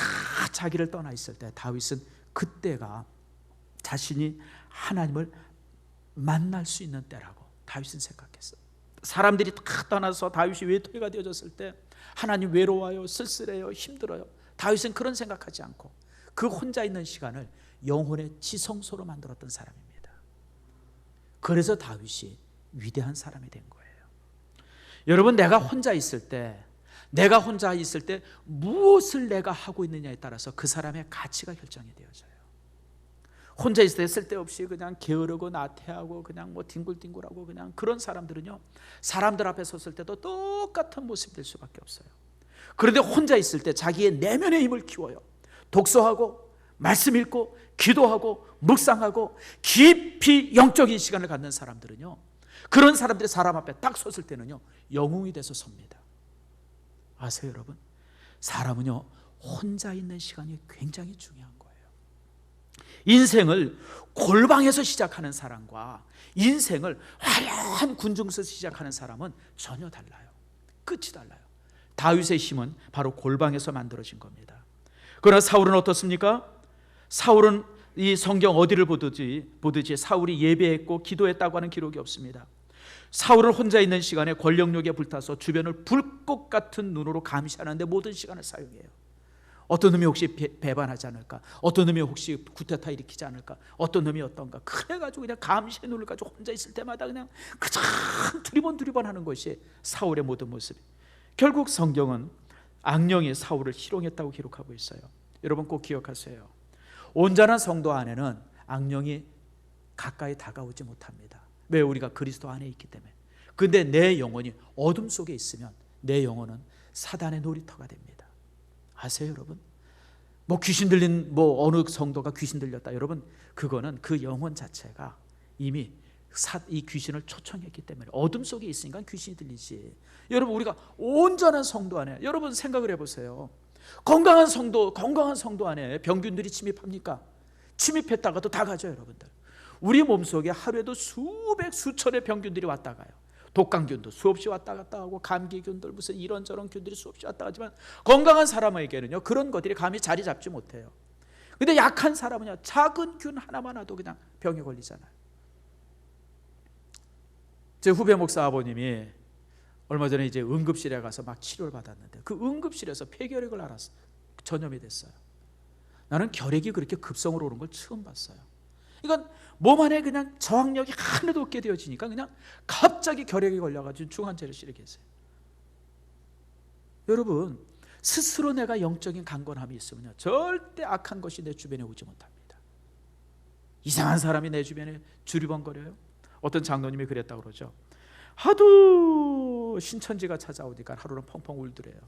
자기를 떠나 있을 때 다윗은 그때가 자신이 하나님을 만날 수 있는 때라고 다윗은 생각했어요. 사람들이 다 떠나서 다윗이 외톨이가 되어졌을 때 하나님 외로워요, 쓸쓸해요, 힘들어요. 다윗은 그런 생각하지 않고 그 혼자 있는 시간을 영혼의 지성소로 만들었던 사람입니다. 그래서 다윗이 위대한 사람이 된 거예요. 여러분, 내가 혼자 있을 때 무엇을 내가 하고 있느냐에 따라서 그 사람의 가치가 결정이 되어져요. 혼자 있을 때 쓸데없이 그냥 게으르고 나태하고 그냥 뒹굴뒹굴하고 그냥 그런 사람들은요, 사람들 앞에 섰을 때도 똑같은 모습이 될 수밖에 없어요. 그런데 혼자 있을 때 자기의 내면의 힘을 키워요. 독서하고 말씀 읽고 기도하고 묵상하고 깊이 영적인 시간을 갖는 사람들은요, 그런 사람들이 사람 앞에 딱 섰을 때는요, 영웅이 돼서 섭니다. 아세요, 여러분? 사람은요, 혼자 있는 시간이 굉장히 중요한 거예요. 인생을 골방에서 시작하는 사람과 인생을 화려한 군중에서 시작하는 사람은 전혀 달라요. 끝이 달라요. 다윗의 힘은 바로 골방에서 만들어진 겁니다. 그러나 사울은 어떻습니까? 사울은 이 성경 어디를 보듯이 사울이 예배했고 기도했다고 하는 기록이 없습니다. 사울은 혼자 있는 시간에 권력욕에 불타서 주변을 불꽃 같은 눈으로 감시하는데 모든 시간을 사용해요. 어떤 놈이 혹시 배반하지 않을까? 어떤 놈이 혹시 쿠데타 일으키지 않을까? 어떤 놈이 어떤가? 그래가지고 그냥 감시의 눈을 가지고 혼자 있을 때마다 그냥 두리번 하는 것이 사울의 모든 모습. 결국 성경은 악령이 사울을 희롱했다고 기록하고 있어요. 여러분 꼭 기억하세요. 온전한 성도 안에는 악령이 가까이 다가오지 못합니다. 왜? 우리가 그리스도 안에 있기 때문에. 근데 내 영혼이 어둠 속에 있으면 내 영혼은 사단의 놀이터가 됩니다. 아세요, 여러분? 귀신 들린 어느 성도가 귀신 들렸다. 여러분, 그거는 그 영혼 자체가 이미 이 귀신을 초청했기 때문에 어둠 속에 있으니까 귀신이 들리지. 여러분, 우리가 온전한 성도 안에, 여러분 생각을 해보세요. 건강한 성도 안에 병균들이 침입합니까? 침입했다가도 다 가죠, 여러분들. 우리 몸속에 하루에도 수천의 병균들이 왔다 가요. 독감균도 수없이 왔다 갔다 하고 감기균들 무슨 이런저런 균들이 수없이 왔다 가지만 건강한 사람에게는요 그런 것들이 감히 자리 잡지 못해요. 근데 약한 사람은요 작은 균 하나만 와도 그냥 병에 걸리잖아요. 제 후배 목사 아버님이 얼마 전에 이제 응급실에 가서 막 치료를 받았는데 그 응급실에서 폐결핵을 알았어요. 전염이 됐어요. 나는 결핵이 그렇게 급성으로 오는 걸 처음 봤어요. 이건 몸 안에 그냥 저항력이 하나도 없게 되어지니까 그냥 갑자기 결핵이 걸려가지고 중환자를 실게 했어요. 여러분, 스스로 내가 영적인 강건함이 있으면요 절대 악한 것이 내 주변에 오지 못합니다. 이상한 사람이 내 주변에 주리번거려요. 어떤 장로님이 그랬다고 그러죠. 하도 신천지가 찾아오니까 하루는 펑펑 울더래요.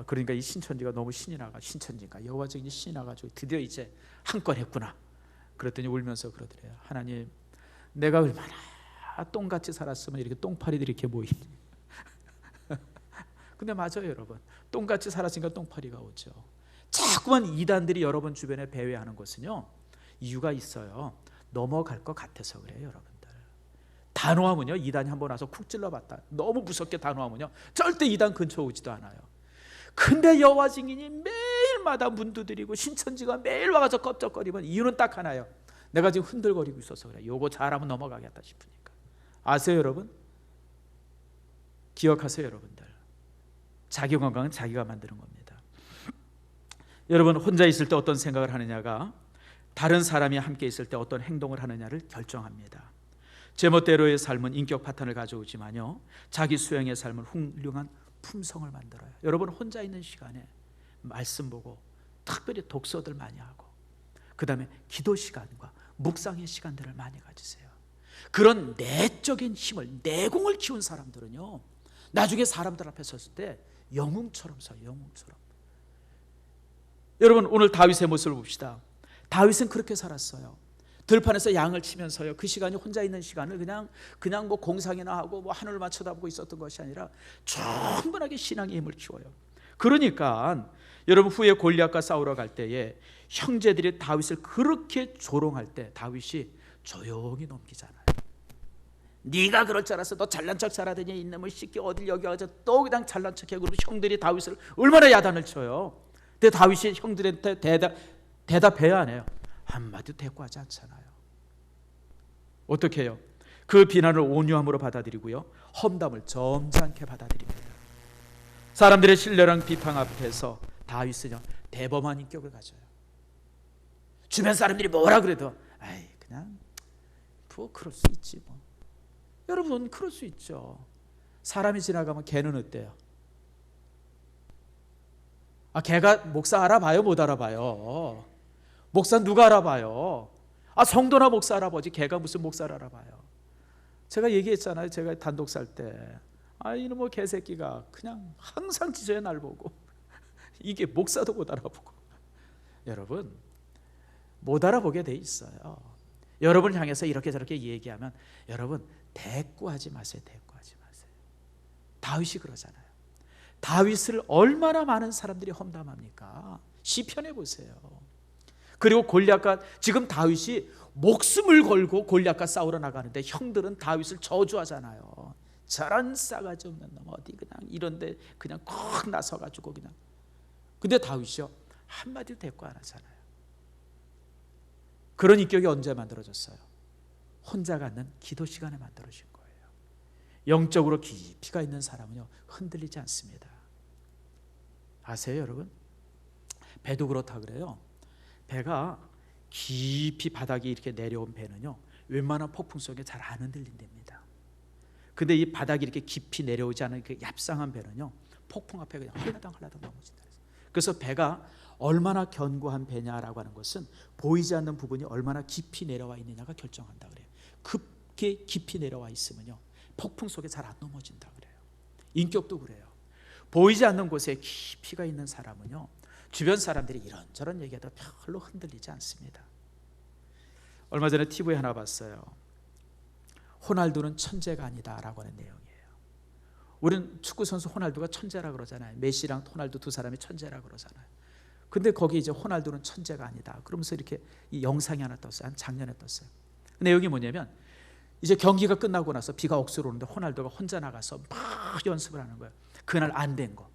그러니까 이 신천지가 너무 신이 나가, 신천지가 여호와적인 신이 나가지고 드디어 이제 한 건 했구나. 그랬더니 울면서 그러더래요. 하나님, 내가 얼마나 똥같이 살았으면 이렇게 똥파리들이 이렇게 모이니. 근데 맞아요, 여러분. 똥같이 살았으니까 똥파리가 오죠. 자꾸만 이단들이 여러분 주변에 배회하는 것은요 이유가 있어요. 넘어갈 것 같아서 그래요, 여러분들. 단호하면요 이단이 한번 와서 쿡 찔러봤다. 너무 무섭게 단호하면요 절대 이단 근처 오지도 않아요. 근데 여호와 증인이 매일마다 문 두드리고 신천지가 매일 와서 껍적거리면 이유는 딱 하나예요. 내가 지금 흔들거리고 있어서 그래. 요거 잘하면 넘어가겠다 싶으니까. 아세요, 여러분? 기억하세요, 여러분들. 자기 건강은 자기가 만드는 겁니다. 여러분, 혼자 있을 때 어떤 생각을 하느냐가 다른 사람이 함께 있을 때 어떤 행동을 하느냐를 결정합니다. 제멋대로의 삶은 인격 파탄을 가져오지만요 자기 수용의 삶은 훌륭한 품성을 만들어요. 여러분, 혼자 있는 시간에 말씀 보고 특별히 독서들 많이 하고 그 다음에 기도 시간과 묵상의 시간들을 많이 가지세요. 그런 내적인 힘을, 내공을 키운 사람들은요 나중에 사람들 앞에 섰을 때 영웅처럼 서요. 영웅처럼. 여러분, 오늘 다윗의 모습을 봅시다. 다윗은 그렇게 살았어요. 들판에서 양을 치면서요 그 시간이 혼자 있는 시간을 그냥 공상이나 하고 하늘만 쳐다보고 있었던 것이 아니라 충분하게 신앙의 힘을 키워요. 그러니까 여러분, 후에 골리앗과 싸우러 갈 때에 형제들이 다윗을 그렇게 조롱할 때 다윗이 조용히 넘기잖아요. 네가 그럴 줄 알았어. 너 잘난 척 잘하더니 이놈의 새끼 어딜 여기 와서 또 그냥 잘난 척해. 그리고 형들이 다윗을 얼마나 야단을 쳐요. 근데 다윗이 형들한테 대답해야 안 해요. 한마디도 대꾸하지 않잖아요. 어떻게 해요? 그 비난을 온유함으로 받아들이고요 험담을 점잖게 받아들입니다. 사람들의 신뢰랑 비판 앞에서 다윗은요 대범한 인격을 가져요. 주변 사람들이 뭐라 그래도 아이 그냥 그럴 수 있지 뭐. 여러분, 그럴 수 있죠. 사람이 지나가면 개는 어때요? 개가 목사 알아봐요, 못 알아봐요? 목사 누가 알아봐요? 성도나 목사 알아보지 개가 무슨 목사를 알아봐요? 제가 얘기했잖아요. 제가 단독 살 때 이놈의 개새끼가 그냥 항상 지저에 날 보고 이게 목사도 못 알아보고. 여러분, 못 알아보게 돼 있어요. 여러분을 향해서 이렇게 저렇게 얘기하면 여러분 대꾸하지 마세요. 대꾸하지 마세요. 다윗이 그러잖아요. 다윗을 얼마나 많은 사람들이 험담합니까? 시편에 보세요. 그리고 골리앗과 지금 다윗이 목숨을 걸고 골리앗과 싸우러 나가는데 형들은 다윗을 저주하잖아요. 저런 싸가지 없는 놈 어디 그냥 이런데 그냥 콕 나서가지고 그냥. 근데 다윗이요 한마디도 대꾸 안 하잖아요. 그런 인격이 언제 만들어졌어요? 혼자 갖는 기도 시간에 만들어진 거예요. 영적으로 깊이가 있는 사람은요 흔들리지 않습니다. 아세요 여러분? 배도 그렇다 그래요. 배가 깊이 바닥에 이렇게 내려온 배는요 웬만한 폭풍 속에 잘 안 흔들린답니다. 근데 이 바닥이 이렇게 깊이 내려오지 않은 그 얍상한 배는요 폭풍 앞에 그냥 헐라당 넘어진다. 그래서 배가 얼마나 견고한 배냐라고 하는 것은 보이지 않는 부분이 얼마나 깊이 내려와 있느냐가 결정한다 그래요. 그렇게 깊이 내려와 있으면요 폭풍 속에 잘 안 넘어진다 그래요. 인격도 그래요. 보이지 않는 곳에 깊이가 있는 사람은요 주변 사람들이 이런저런 얘기해도 별로 흔들리지 않습니다. 얼마 전에 TV에 하나 봤어요. 호날두는 천재가 아니다라고 하는 내용이에요. 우리는 축구선수 호날두가 천재라 그러잖아요. 메시랑 호날두 두 사람이 천재라 그러잖아요. 근데 거기 이제 호날두는 천재가 아니다 그러면서 이렇게 이 영상이 하나 떴어요. 한 작년에 떴어요. 그 내용이 뭐냐면 이제 경기가 끝나고 나서 비가 억수로 오는데 호날두가 혼자 나가서 막 연습을 하는 거예요. 그날 안 된 거.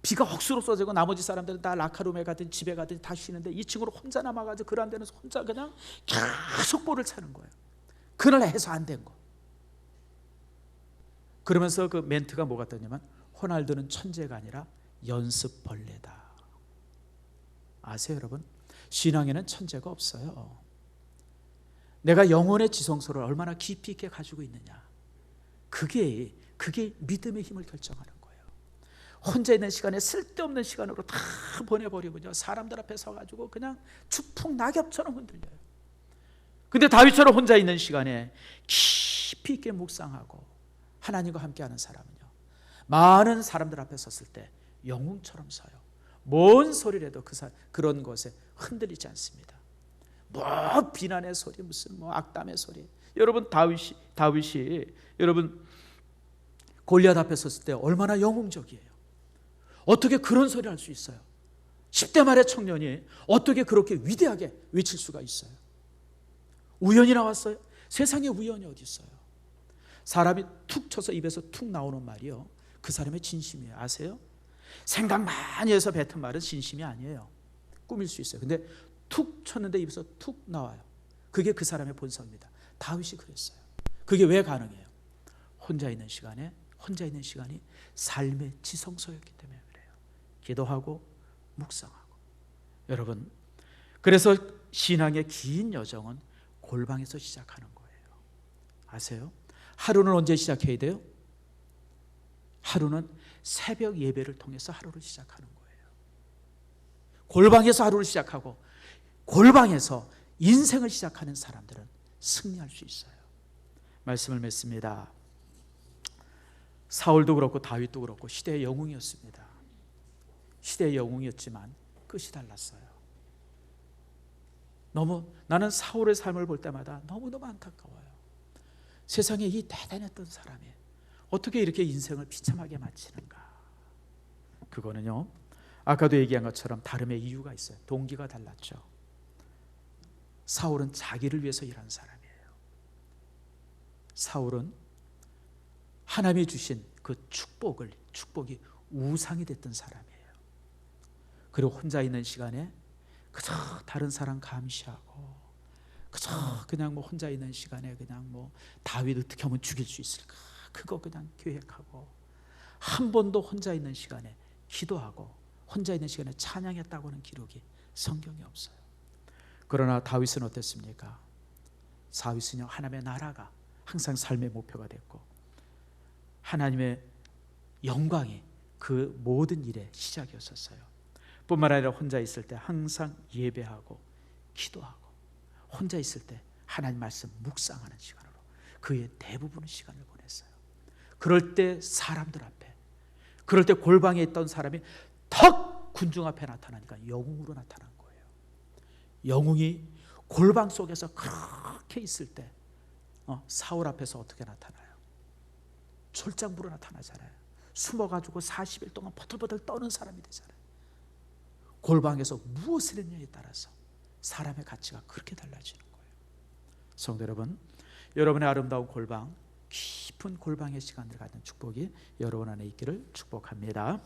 비가 억수로 쏟아지고 나머지 사람들은 다 라카룸에 가든 집에 가든 다 쉬는데 이 친구는 혼자 남아가지고 그 안 되는 혼자 그냥 계속 볼을 차는 거예요. 그날 해서 안 된 거. 그러면서 그 멘트가 뭐가 떴냐면 호날두는 천재가 아니라 연습벌레다. 아세요 여러분? 신앙에는 천재가 없어요. 내가 영혼의 지성소를 얼마나 깊이 있게 가지고 있느냐, 그게 믿음의 힘을 결정하는 거예요. 혼자 있는 시간에 쓸데없는 시간으로 다 보내버리고요 사람들 앞에 서가지고 그냥 추풍 낙엽처럼 흔들려요. 근데 다윗처럼 혼자 있는 시간에 깊이 있게 묵상하고 하나님과 함께하는 사람은요 많은 사람들 앞에 섰을 때 영웅처럼 서요. 뭔 소리를 해도 그런 것에 흔들리지 않습니다. 뭐 비난의 소리, 무슨 뭐 악담의 소리. 여러분 다윗이 여러분 골리앗 앞에 섰을 때 얼마나 영웅적이에요. 어떻게 그런 소리를 할 수 있어요? 10대 말의 청년이 어떻게 그렇게 위대하게 외칠 수가 있어요? 우연히 나왔어요? 세상에 우연이 어디 있어요? 사람이 툭 쳐서 입에서 툭 나오는 말이요 그 사람의 진심이에요. 아세요? 생각 많이 해서 뱉은 말은 진심이 아니에요. 꾸밀 수 있어요. 근데 툭 쳤는데 입에서 툭 나와요. 그게 그 사람의 본성입니다. 다윗이 그랬어요. 그게 왜 가능해요? 혼자 있는 시간이 삶의 지성소였기 때문에 그래요. 기도하고 묵상하고. 여러분, 그래서 신앙의 긴 여정은 골방에서 시작하는 거예요. 아세요? 하루는 언제 시작해야 돼요? 하루는 새벽 예배를 통해서 하루를 시작하는 거예요. 골방에서 하루를 시작하고 골방에서 인생을 시작하는 사람들은 승리할 수 있어요. 말씀을 맺습니다. 사울도 그렇고 다윗도 그렇고 시대의 영웅이었습니다. 시대의 영웅이었지만 끝이 달랐어요. 나는 사울의 삶을 볼 때마다 너무너무 안타까워요. 세상에 이 대단했던 사람이 어떻게 이렇게 인생을 비참하게 마치는가? 그거는요 아까도 얘기한 것처럼 다름의 이유가 있어요. 동기가 달랐죠. 사울은 자기를 위해서 일한 사람이에요. 사울은 하나님이 주신 그 축복이 우상이 됐던 사람이에요. 그리고 혼자 있는 시간에 그저 다른 사람 감시하고 그저 그냥 뭐 혼자 있는 시간에 그냥 뭐 다윗 어떻게 하면 죽일 수 있을까 그거 그냥 계획하고 한 번도 혼자 있는 시간에 기도하고 혼자 있는 시간에 찬양했다고 하는 기록이 성경에 없어요. 그러나 다윗은 어땠습니까? 다윗은요 하나님의 나라가 항상 삶의 목표가 됐고 하나님의 영광이 그 모든 일의 시작이었었어요. 뿐만 아니라 혼자 있을 때 항상 예배하고 기도하고 혼자 있을 때 하나님 말씀 묵상하는 시간으로 그의 대부분의 시간을 보냈어요. 그럴 때 사람들 앞에, 그럴 때 골방에 있던 사람이 턱 군중 앞에 나타나니까 영웅으로 나타난 거예요. 영웅이 골방 속에서 그렇게 있을 때 사울 앞에서 어떻게 나타나요? 졸장부로 나타나잖아요. 숨어가지고 40일 동안 버들버들 떠는 사람이 되잖아요. 골방에서 무엇을 했냐에 따라서 사람의 가치가 그렇게 달라지는 거예요. 성도 여러분, 여러분의 아름다운 골방, 깊은 골방의 시간을 갖는 축복이 여러분 안에 있기를 축복합니다.